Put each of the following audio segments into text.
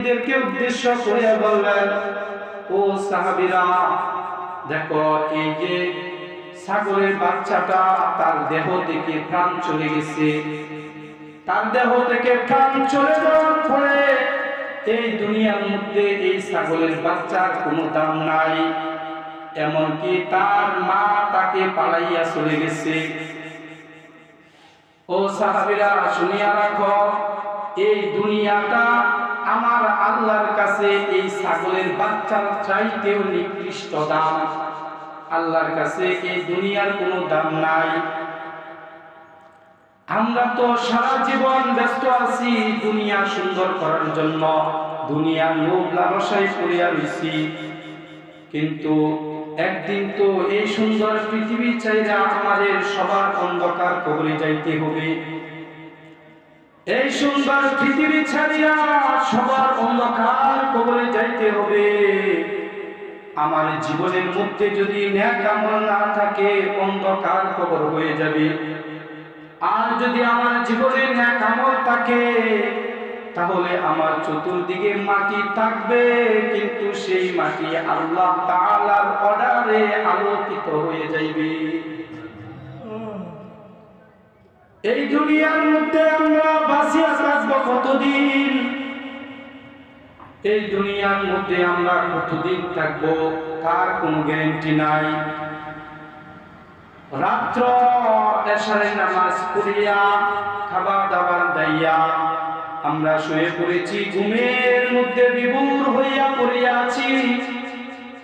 এদেরকে উদ্দেশ্য করে বললেন, ও সাহাবীরা, দেখো এই যে ছাগলের বাচ্চাটা, তার দেহ থেকে প্রাণ চলে গেছে। তার দেহ থেকে প্রাণ চলে যাওয়ার পরে এই দুনিয়ার মধ্যে এই ছাগলের বাচ্চার কোনো দাম নাই। এমনকি তার মা তাকে পালাইয়া চলে গেছে। ও সাহাবীরা, শুনিয়া রাখো, এই দুনিয়াটা আমার আল্লাহর কাছে এই ছাগলের বাচ্চার চাইতেও নিকৃষ্ট দাম। আল্লাহর কাছে এই দুনিয়ার কোনো দাম নাই। আমরা তো সারা জীবন ব্যস্ত আছি দুনিয়া সুন্দর করার জন্য, দুনিয়ার লোভ লালসায় পড়িয়া রইছি। কিন্তু একদিন তো এই সুন্দর পৃথিবী চাইরা আমাদের সবার অন্ধকার কবরে যাইতে হবে। এই সুন্দর পৃথিবী ছাড়িয়া সবার অন্ধকার কবরে যাইতে হবে। আমার জীবনের মধ্যে যদি নেক আমল না থাকে, অন্ধকার কবর হয়ে যাবে। আর যদি আমার জীবনে নেক আমল থাকে, তাহলে আমার চতুর্দিকে মাটি থাকবে, কিন্তু সেই মাটি আল্লাহ তাআলার অর্ডারে আলোকিত হয়ে যাইবে। এই দুনিয়ার মধ্যে আমরা বাঁচিয়া থাকবো কতদিন? এই দুনিয়ার মধ্যে আমরা কতদিন থাকবো তার কোনো গ্যারান্টি নাই। রাত্র এশারের নামাজ পড়িয়া খাবার দাবার দাইয়া আমরা শুয়ে পড়েছি, ঘুমের মধ্যে বিভোর হইয়া পড়িয়া আছি।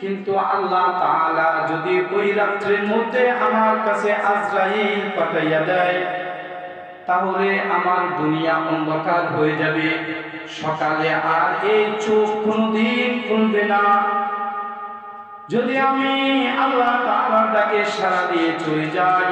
কিন্তু আল্লাহ তাআলা যদি ওই রাত্রের মধ্যে আমার কাছে আজরাইল পাঠাইয়া দেয়, তাহলে আমার দুনিয়া অন্ধকার হয়ে যাবে। সকালে আর এই চোখ কোনদিন খুলবে না। যদি আমি আল্লাহ তাআলার ডাকে সাড়া দিয়ে চলে যাই,